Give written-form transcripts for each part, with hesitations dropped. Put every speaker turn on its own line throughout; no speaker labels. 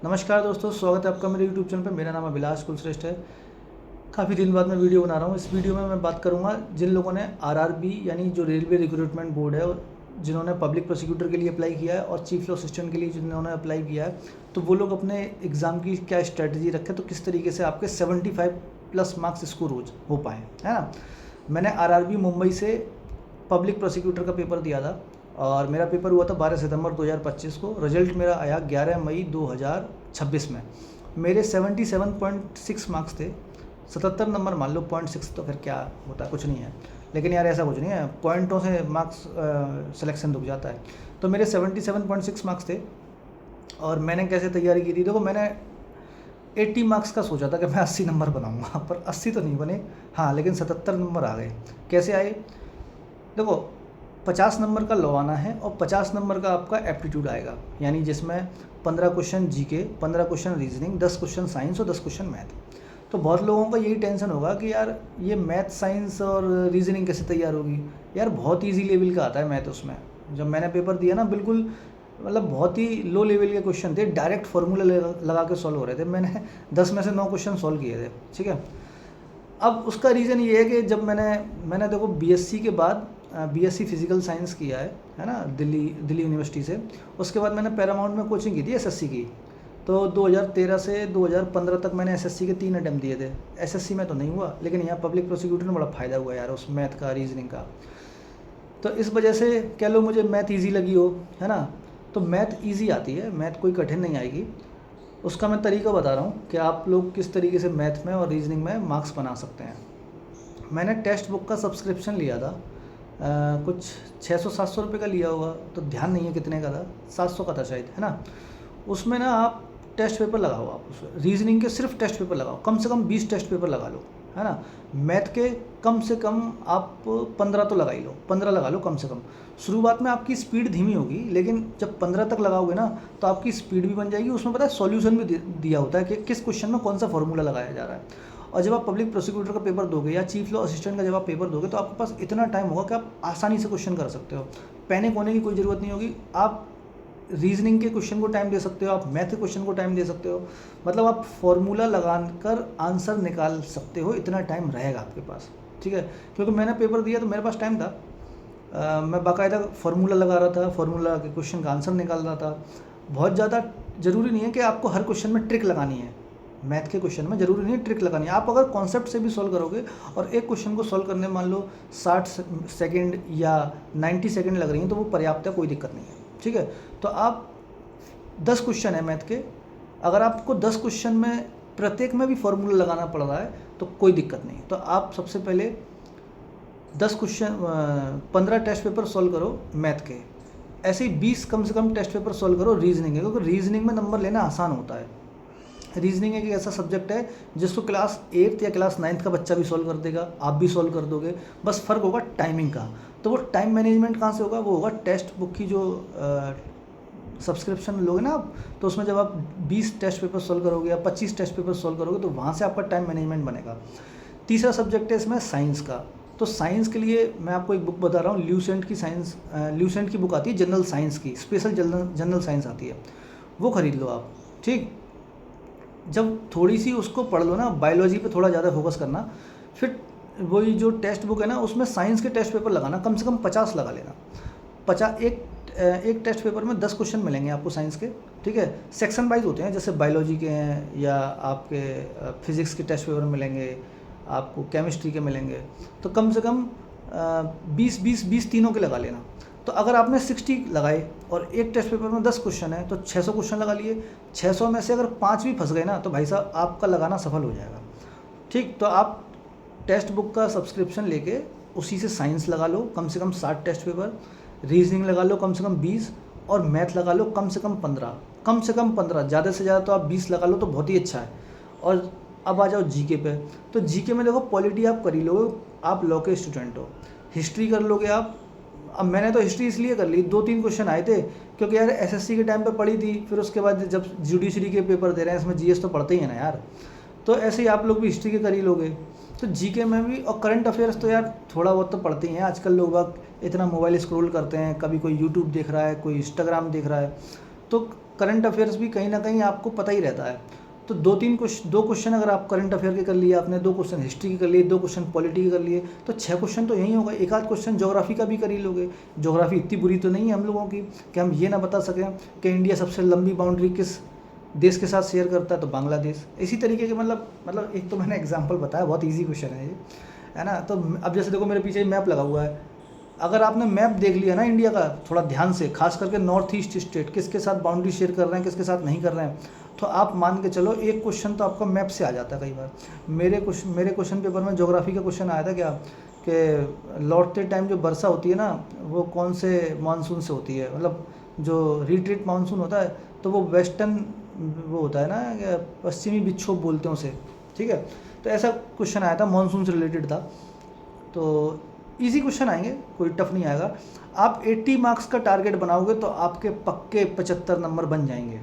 नमस्कार दोस्तों, स्वागत है आपका मेरे YouTube चैनल पे। मेरा नाम अभिलाष कुलश्रेष्ठ है। काफ़ी दिन बाद मैं वीडियो बना रहा हूँ। इस वीडियो में मैं बात करूँगा जिन लोगों ने आरआरबी यानी जो रेलवे रिक्रूटमेंट बोर्ड है, जिन्होंने पब्लिक प्रोसिक्यूटर के लिए अप्लाई किया है और चीफ लॉ असिस्टेंट के लिए जिन्होंने अप्लाई किया है, तो वो लोग अपने एग्ज़ाम की क्या स्ट्रैटेजी रखें, तो किस तरीके से आपके 75+ मार्क्स स्कोर हो पाएँ, है ना। मैंने आरआरबी मुंबई से पब्लिक प्रोसिक्यूटर का पेपर दिया था और मेरा पेपर हुआ था 12 सितंबर 2025 को। रिजल्ट मेरा आया 11 मई 2026 में। मेरे 77.6 मार्क्स थे। 77 नंबर मान लो, 0.6 तो फिर क्या होता है, कुछ नहीं है। लेकिन यार ऐसा कुछ नहीं है, पॉइंटों से मार्क्स सिलेक्शन रुक जाता है। तो मेरे 77.6 मार्क्स थे और मैंने कैसे तैयारी की थी, देखो मैंने 80 मार्क्स का सोचा था कि मैं 80 नंबर बनाऊंगा, पर 80 तो नहीं बने, हाँ, लेकिन 77 नंबर आ गए। कैसे आए, देखो 50 नंबर का लॉ आना है और 50 नंबर का आपका एप्टीट्यूड आएगा, यानी जिसमें 15 question GK, 15 question reasoning, 10 question science और 10 क्वेश्चन मैथ। तो बहुत लोगों का यही टेंशन होगा कि यार ये मैथ, साइंस और रीजनिंग कैसे तैयार होगी। यार बहुत ईजी लेवल का आता है मैथ उसमें। जब मैंने पेपर दिया ना, बिल्कुल मतलब बहुत ही लो लेवल के क्वेश्चन थे, डायरेक्ट फार्मूला लगा के सॉल्व हो रहे थे। मैंने 10 में से 9 क्वेश्चन सॉल्व किए थे, ठीक है। अब उसका रीज़न ये है कि जब मैंने देखो बीएससी के बाद बीएससी फिजिकल साइंस किया है ना, दिल्ली यूनिवर्सिटी से। उसके बाद मैंने पैरामाउंट में कोचिंग की थी एसएससी की। तो 2013 से 2015 तक मैंने एसएससी के 3 अटेम्प्ट दिए थे। एसएससी में तो नहीं हुआ, लेकिन यहाँ पब्लिक प्रोसिक्यूटर में बड़ा फ़ायदा हुआ यार, उस मैथ का, रीजनिंग का। तो इस वजह से कह लो मुझे मैथ ईजी लगी हो, है ना। तो मैथ ईजी आती है, मैथ कोई कठिन नहीं आएगी। उसका मैं तरीका बता रहा हूँ कि आप लोग किस तरीके से मैथ में और रीजनिंग में मार्क्स बना सकते हैं। मैंने टेक्स्ट बुक का सब्सक्रिप्शन लिया था, कुछ 600-700 रुपये का लिया होगा, तो ध्यान नहीं है कितने का था, 700 का था शायद, है ना। उसमें ना आप टेस्ट पेपर लगाओ, आप उसमें रीजनिंग के सिर्फ टेस्ट पेपर लगाओ, कम से कम 20 टेस्ट पेपर लगा लो, है ना। मैथ के कम से कम आप 15 तो लगा ही लो, 15 लगा लो कम से कम। शुरुआत में आपकी स्पीड धीमी होगी, लेकिन जब 15 तक लगाओगे ना तो आपकी स्पीड भी बन जाएगी। उसमें पता है सॉल्यूशन भी दिया होता है कि किस क्वेश्चन में कौन सा फॉर्मूला लगाया जा रहा है। और जब आप पब्लिक प्रोसिक्यूटर का पेपर दोगे या चीफ लॉ असिस्टेंट का जब आप पेपर दोगे, तो आपके पास इतना टाइम होगा कि आप आसानी से क्वेश्चन कर सकते हो। पैनिक होने की कोई ज़रूरत नहीं होगी। आप रीजनिंग के क्वेश्चन को टाइम दे सकते हो, आप मैथ के क्वेश्चन को टाइम दे सकते हो, मतलब आप फॉर्मूला लगाकर आंसर निकाल सकते हो, इतना टाइम रहेगा आपके पास, ठीक है। क्योंकि मैंने पेपर दिया तो मेरे पास टाइम था, मैं बाकायदा फार्मूला लगा रहा था, फार्मूला के क्वेश्चन का आंसर निकाल रहा था। बहुत ज़्यादा ज़रूरी नहीं है कि आपको हर क्वेश्चन में ट्रिक लगानी है। मैथ के क्वेश्चन में ज़रूरी नहीं है ट्रिक लगानी है। आप अगर कॉन्सेप्ट से भी सॉल्व करोगे और एक क्वेश्चन को सॉल्व करने मान लो 60 सेकेंड या 90 सेकेंड लग रही हैं, तो वो पर्याप्त है, कोई दिक्कत नहीं है, ठीक है। तो आप 10 क्वेश्चन है मैथ के, अगर आपको 10 क्वेश्चन में प्रत्येक में भी फॉर्मूला लगाना पड़ रहा है तो कोई दिक्कत नहीं। तो आप सबसे पहले 10 क्वेश्चन 15 टेस्ट पेपर सॉल्व करो मैथ के, ऐसे ही 20 कम से कम टेस्ट पेपर सॉल्व करो रीजनिंग के, क्योंकि रीजनिंग में नंबर लेना आसान होता है। रीजनिंग एक ऐसा सब्जेक्ट है जिसको क्लास 8th या क्लास 9th का बच्चा भी सॉल्व कर देगा, आप भी सॉल्व कर दोगे, बस फ़र्क होगा टाइमिंग का। तो वो टाइम मैनेजमेंट कहाँ से होगा, वो होगा टेस्ट बुक की जो सब्सक्रिप्शन लोगे ना आप, तो उसमें जब आप 20 टेस्ट पेपर सॉल्व करोगे या 25 टेस्ट पेपर सॉल्व करोगे, तो वहाँ से आपका टाइम मैनेजमेंट बनेगा। तीसरा सब्जेक्ट है इसमें साइंस का। तो साइंस के लिए मैं आपको एक बुक बता रहा हूँ, ल्यूसेंट की साइंस, ल्यूसेंट की बुक आती है जनरल साइंस की, स्पेशल जनरल साइंस आती है, वो ख़रीद लो आप, ठीक। जब थोड़ी सी उसको पढ़ लो ना, बायोलॉजी पे थोड़ा ज़्यादा फोकस करना, फिर वही जो टेक्स्ट बुक है ना, उसमें साइंस के टेस्ट पेपर लगाना, कम से कम 50 लगा लेना। 50 एक टेस्ट पेपर में 10 क्वेश्चन मिलेंगे आपको साइंस के, ठीक है। सेक्शन वाइज होते हैं, जैसे बायोलॉजी के हैं या आपके फिज़िक्स के टेस्ट पेपर मिलेंगे, आपको केमिस्ट्री के मिलेंगे। तो कम से कम 20 तीनों के लगा लेना। तो अगर आपने 60 लगाए और एक टेस्ट पेपर में 10 क्वेश्चन है तो 600 क्वेश्चन लगा लिए। 600 में से अगर 5 भी फंस गए ना, तो भाई साहब आपका लगाना सफल हो जाएगा, ठीक। तो आप टेक्स्ट बुक का सब्सक्रिप्शन लेके उसी से साइंस लगा लो कम से कम 60 टेस्ट पेपर, रीजनिंग लगा लो कम से कम 20 और मैथ लगा लो कम से कम 15, कम से कम 15, ज़्यादा से ज़्यादा तो आप 20 लगा लो तो बहुत ही अच्छा है। और अब आ जाओ जीके पे। तो जीके में देखो पॉलिटी आप कर ही लोगे, आप लॉ के स्टूडेंट हो, हिस्ट्री कर लोगे आप। अब मैंने तो हिस्ट्री इसलिए कर ली, 2-3 क्वेश्चन आए थे क्योंकि यार एसएससी के टाइम पे पढ़ी थी, फिर उसके बाद जब जुडिशरी के पेपर दे रहे हैं इसमें जीएस तो पढ़ते ही है ना यार, तो ऐसे ही आप लोग भी हिस्ट्री के कर ही लोगे। तो जीके में भी, और करंट अफेयर्स तो यार थोड़ा बहुत तो पढ़ते ही हैं। आजकल लोग इतना मोबाइल स्क्रॉल करते हैं, कभी कोई यूट्यूब देख रहा है, कोई इंस्टाग्राम देख रहा है, तो करंट अफेयर्स भी कहीं ना कहीं आपको पता ही रहता है। तो दो क्वेश्चन अगर आप करंट अफेयर के कर लिए आपने, 2 क्वेश्चन हिस्ट्री के कर लिए, 2 क्वेश्चन पॉलिटी के कर लिए, तो 6 क्वेश्चन तो यही होगा। एक आध क्वेश्चन ज्योग्राफी का भी कर ही लोगे। ज्योग्राफी इतनी बुरी तो नहीं है हम लोगों की कि हम ये ना बता सकें कि इंडिया सबसे लंबी बाउंड्री किस देश के साथ शेयर करता है, तो बांग्लादेश। इसी तरीके के मतलब एक तो मैंने एग्जाम्पल बताया, बहुत ईजी क्वेश्चन है ये, है ना। तो अब जैसे देखो मेरे पीछे मैप लगा हुआ है, अगर आपने मैप देख लिया ना इंडिया का थोड़ा ध्यान से, खास करके नॉर्थ ईस्ट स्टेट किसके साथ बाउंड्री शेयर कर रहे हैं किसके साथ नहीं कर रहे हैं, तो आप मान के चलो एक क्वेश्चन तो आपका मैप से आ जाता है कई बार। मेरे क्वेश्चन पेपर में ज्योग्राफी का क्वेश्चन आया था क्या, कि लौटते टाइम जो वर्षा होती है ना वो कौन से मानसून से होती है, मतलब जो रिट्रीट मानसून होता है तो वो वेस्टर्न वो होता है ना, पश्चिमी विक्षोभ बोलते हैं उसे, ठीक है। तो ऐसा क्वेश्चन आया था, मानसून से रिलेटेड था। तो इजी क्वेश्चन आएंगे, कोई टफ नहीं आएगा। आप 80 मार्क्स का टारगेट बनाओगे तो आपके पक्के 75 नंबर बन जाएंगे,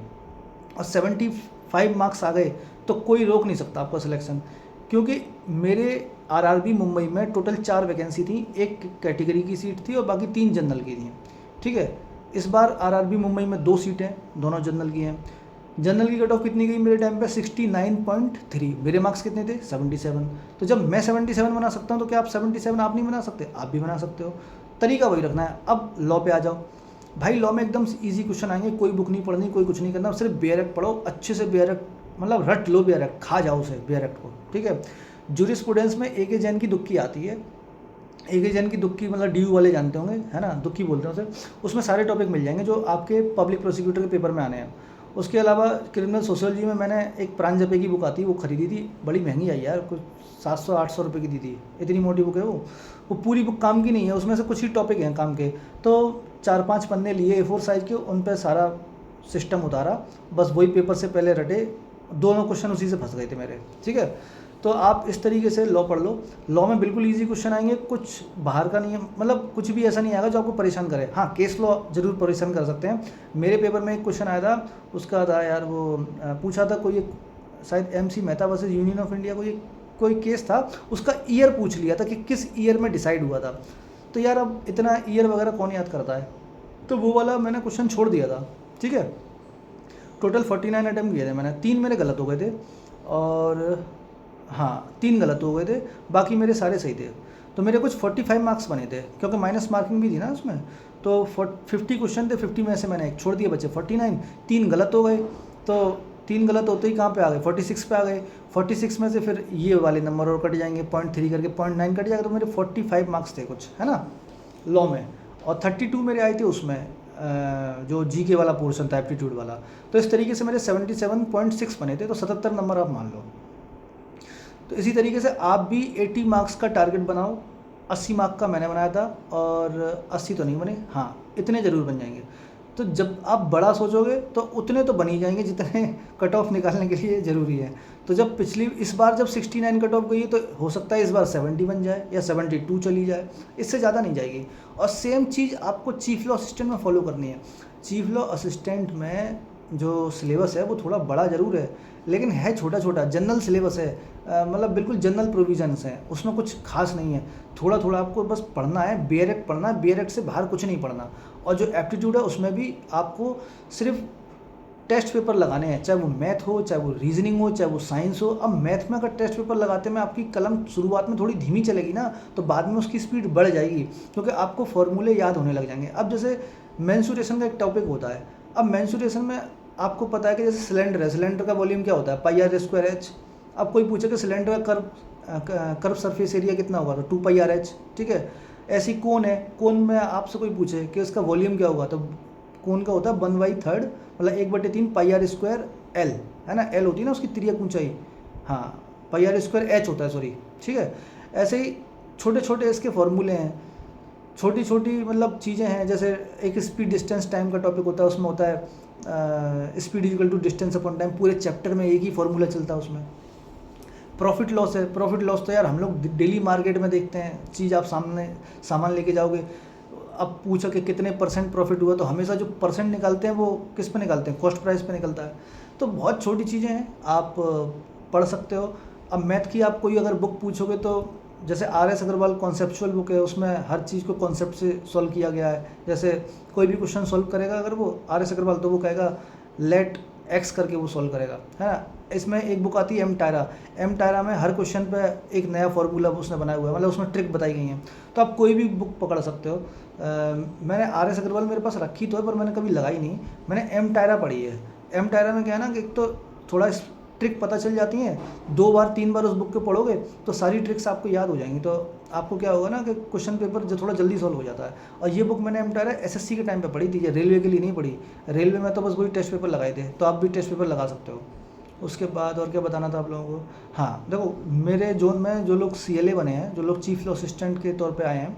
और 75 मार्क्स आ गए तो कोई रोक नहीं सकता आपका सिलेक्शन। क्योंकि मेरे आरआरबी मुंबई में टोटल 4 वैकेंसी थी, एक कैटेगरी की सीट थी और बाकी 3 जनरल की थी, ठीक है। इस बार आरआरबी मुंबई में 2 सीटें, दोनों जनरल की हैं। जनरल की कट ऑफ कितनी गई मेरे टाइम पे, 69.3। मेरे मार्क्स कितने थे, 77। तो जब मैं 77 बना सकता हूँ तो क्या आप 77 आप नहीं बना सकते, आप भी बना सकते हो। तरीका वही रखना है। अब लॉ पे आ जाओ भाई, लॉ में एकदम इजी क्वेश्चन आएंगे, कोई बुक नहीं पढ़नी, कोई कुछ नहीं करना, सिर्फ बेयर एक्ट पढ़ो अच्छे से। बेयर एक्ट मतलब रट लो, बेयर एक्ट खा जाओ उसे, बेयर एक्ट को, ठीक है। जूरिस्प्रूडेंस में ए के जैन की दुक्की आती है, ए के जैन की दुक्की मतलब डी वाले जानते होंगे, है ना, दुक्की बोलते हैं उसे। उसमें सारे टॉपिक मिल जाएंगे जो आपके पब्लिक प्रोसिक्यूटर के पेपर में आने हैं। उसके अलावा क्रिमिनल सोशियोलॉजी में मैंने एक प्रांजपे की बुक आती है, वो खरीदी थी, बड़ी महंगी आई यार, कुछ 700-800 रुपये की दी थी, इतनी मोटी बुक है वो पूरी बुक काम की नहीं है, उसमें से कुछ ही टॉपिक हैं काम के। तो 4-5 पन्ने लिए A4 साइज़ के, उन पर सारा सिस्टम उतारा, बस वही पेपर से पहले रटे, दोनों क्वेश्चन उसी से फंस गए थे मेरे, ठीक है। तो आप इस तरीके से लॉ पढ़ लो। लॉ में बिल्कुल इजी क्वेश्चन आएंगे, कुछ बाहर का नहीं है, मतलब कुछ भी ऐसा नहीं आएगा जो आपको परेशान करे। हाँ, केस लॉ जरूर परेशान कर सकते हैं। मेरे पेपर में एक क्वेश्चन आया था, उसका था यार वो पूछा था कोई शायद MC Mehta versus union of India कोई केस था, उसका ईयर पूछ लिया था कि किस ईयर में डिसाइड हुआ था। तो यार अब इतना ईयर वगैरह कौन याद करता है, तो वो वाला मैंने क्वेश्चन छोड़ दिया था, ठीक है। टोटल 49 अटैम्प्ट किए थे मैंने, 3 मेरे गलत हो गए थे, और हाँ 3 गलत हो गए थे, बाकी मेरे सारे सही थे। तो मेरे कुछ 45 मार्क्स बने थे, क्योंकि माइनस मार्किंग भी थी ना उसमें। तो 50 क्वेश्चन थे, 50 में से मैंने एक छोड़ दिया, बचे 49, 3 गलत हो गए। तो 3 गलत होते ही कहाँ पे आ गए, 46 पे आ गए। 46 में से फिर ये वाले नंबर और कट जाएंगे, 0.3 करके 0.9 कट जाएगा, तो मेरे 45 मार्क्स थे कुछ, है ना, लॉ में। और 32 मेरे आए थे उसमें जो GK वाला पोर्शन था, एप्टीट्यूड वाला। तो इस तरीके से मेरे 77.6 बने थे, तो 77 नंबर आप मान लो। तो इसी तरीके से आप भी 80 मार्क्स का टारगेट बनाओ। 80 मार्क का मैंने बनाया था, और 80 तो नहीं बने, हाँ इतने ज़रूर बन जाएंगे। तो जब आप बड़ा सोचोगे तो उतने तो बन ही जाएंगे जितने कट ऑफ निकालने के लिए ज़रूरी है। तो जब इस बार जब 69 कट ऑफ गई है, तो हो सकता है इस बार 70 बन जाए या 72 चली जाए, इससे ज़्यादा नहीं जाएगी। और सेम चीज़ आपको चीफ लॉ असिस्टेंट में फॉलो करनी है। चीफ लॉ असिस्टेंट में जो सिलेबस है वो थोड़ा बड़ा ज़रूर है, लेकिन है छोटा छोटा, जनरल सिलेबस है, मतलब बिल्कुल जनरल प्रोविजंस हैं, उसमें कुछ खास नहीं है। थोड़ा थोड़ा आपको बस पढ़ना है, बेयर एक्ट पढ़ना है, बेयर एक्ट से बाहर कुछ नहीं पढ़ना। और जो एप्टीट्यूड है उसमें भी आपको सिर्फ टेस्ट पेपर लगाने हैं, चाहे वो मैथ हो, चाहे वो रीजनिंग हो, चाहे वो साइंस हो। अब मैथ में अगर टेस्ट पेपर लगाते में आपकी कलम शुरुआत में थोड़ी धीमी चलेगी ना, तो बाद में उसकी स्पीड बढ़ जाएगी, क्योंकि आपको फॉर्मूले याद होने लग जाएंगे। अब जैसे मेंसुरेशन का एक टॉपिक होता है, अब मेंसुरेशन में आपको पता है कि जैसे सिलेंडर है, सिलेंडर का वॉल्यूम क्या होता है, πr²h। अब कोई पूछे कि सिलेंडर का कर्व सरफेस एरिया कितना होगा, तो 2πrh, ठीक है। ऐसी कोन है, कोन में आपसे कोई पूछे कि इसका वॉल्यूम क्या होगा, तो कोन का होता है 1/3, मतलब 1/3 πr²l, है ना, l होती है ना उसकी तिर्यक ऊंचाई, हाँ πr²h होता है, सॉरी, ठीक है। ऐसे ही छोटे छोटे इसके फॉर्मूले हैं, छोटी छोटी मतलब चीज़ें हैं। जैसे एक स्पीड डिस्टेंस टाइम का टॉपिक होता है, उसमें होता है speed equal to distance upon time, पूरे चैप्टर में एक ही फॉर्मूला चलता है उसमें। प्रॉफिट लॉस है, प्रॉफिट लॉस तो यार हम लोग डेली मार्केट में देखते हैं, चीज़ आप सामने सामान लेके जाओगे, अब पूछो कि कितने % प्रॉफिट हुआ, तो हमेशा जो % निकालते हैं वो किस पे निकालते हैं, कॉस्ट प्राइस पे निकलता है। तो बहुत छोटी चीज़ें हैं, आप पढ़ सकते हो। अब मैथ की आप कोई अगर बुक पूछोगे तो जैसे RS अग्रवाल कॉन्सेप्चुअल बुक है, उसमें हर चीज़ को कॉन्सेप्ट से सॉल्व किया गया है। जैसे कोई भी क्वेश्चन सॉल्व करेगा अगर वो RS अग्रवाल, तो वो कहेगा लेट एक्स करके वो सॉल्व करेगा, है ना। इसमें एक बुक आती है एम टायरा में हर क्वेश्चन पे एक नया फार्मूला उसने बनाया हुआ है, मतलब उसमें ट्रिक बताई गई हैं। तो आप कोई भी बुक पकड़ सकते हो। मैंने RS अग्रवाल मेरे पास रखी तो है, पर मैंने कभी लगाई नहीं। मैंने एम टायरा पढ़ी है। एम टायरा में क्या है ना कि एक तो थोड़ा ट्रिक पता चल जाती हैं, 2 बार 3 बार उस बुक को पढ़ोगे तो सारी ट्रिक्स आपको याद हो जाएंगी। तो आपको क्या होगा ना कि क्वेश्चन पेपर जो थोड़ा जल्दी सॉल्व हो जाता है। और ये बुक मैंने एम टायरा SSC के टाइम पे पढ़ी थी, ये रेलवे के लिए नहीं पढ़ी। रेलवे में तो बस वही टेस्ट पेपर लगाए थे, तो आप भी टेस्ट पेपर लगा सकते हो। उसके बाद और क्या बताना था आप लोगों को। हाँ देखो, मेरे जोन में जो लोग CLA बने हैं, जो लोग चीफ लॉ असिस्टेंट के तौर पे आए हैं,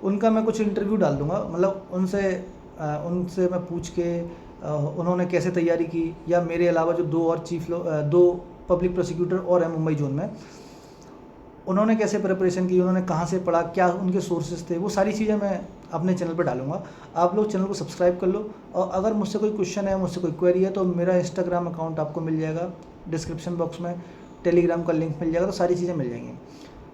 उनका मैं कुछ इंटरव्यू डाल दूंगा। मतलब उनसे मैं पूछ के उन्होंने कैसे तैयारी की, या मेरे अलावा जो 2 पब्लिक प्रोसिक्यूटर और हैं मुंबई जोन में, उन्होंने कैसे प्रिपरेशन की, उन्होंने कहाँ से पढ़ा, क्या उनके सोर्सेज थे, वो सारी चीज़ें मैं अपने चैनल पर डालूंगा। आप लोग चैनल को सब्सक्राइब कर लो। और अगर मुझसे कोई क्वेश्चन है, मुझसे कोई क्वेरी है, तो मेरा इंस्टाग्राम अकाउंट आपको मिल जाएगा डिस्क्रिप्शन बॉक्स में, टेलीग्राम का लिंक मिल जाएगा, तो सारी चीज़ें मिल जाएंगी।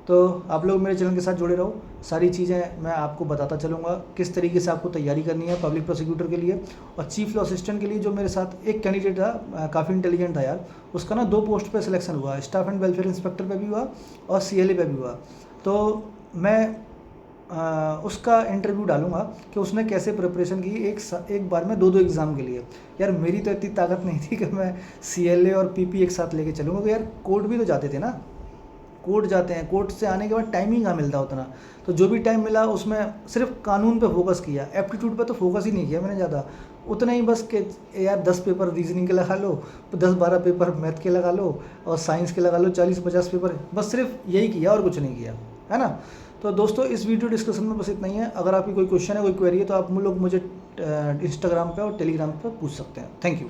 तो आप लोग मेरे चैनल के साथ जुड़े रहो, सारी चीज़ें मैं आपको बताता चलूँगा किस तरीके से आपको तैयारी करनी है पब्लिक प्रोसिक्यूटर के लिए। और चीफ लॉ असिस्टेंट के लिए जो मेरे साथ एक कैंडिडेट था, काफ़ी इंटेलिजेंट था यार, उसका ना 2 पोस्ट पे सिलेक्शन हुआ, स्टाफ एंड वेलफेयर इंस्पेक्टर पे भी हुआ और CLA पे भी हुआ। तो मैं उसका इंटरव्यू डालूंगा कि उसने कैसे प्रिपरेशन की एक बार में 2 एग्ज़ाम के लिए। यार मेरी तो इतनी ताकत नहीं थी कि मैं CLA और PP एक साथ लेके चलूँगा, तो यार कोर्ट भी तो जाते थे ना, कोर्ट जाते हैं, कोर्ट से आने के बाद टाइम ही कहाँ मिलता उतना। तो जो भी टाइम मिला उसमें सिर्फ कानून पे फोकस किया, एप्टीट्यूड पे तो फोकस ही नहीं किया मैंने ज़्यादा। उतना ही बस कि यार 10 पेपर रीजनिंग के लगा लो, 10-12 पेपर मैथ के लगा लो, और साइंस के लगा लो 40-50 पेपर, बस सिर्फ यही किया और कुछ नहीं किया, है ना। तो दोस्तों इस वीडियो डिस्कशन में बस इतना ही है। अगर आपकी कोई क्वेश्चन है, कोई क्वेरी है, तो आप लोग मुझे इंस्टाग्राम पे और टेलीग्राम पे पूछ सकते हैं। Thank you.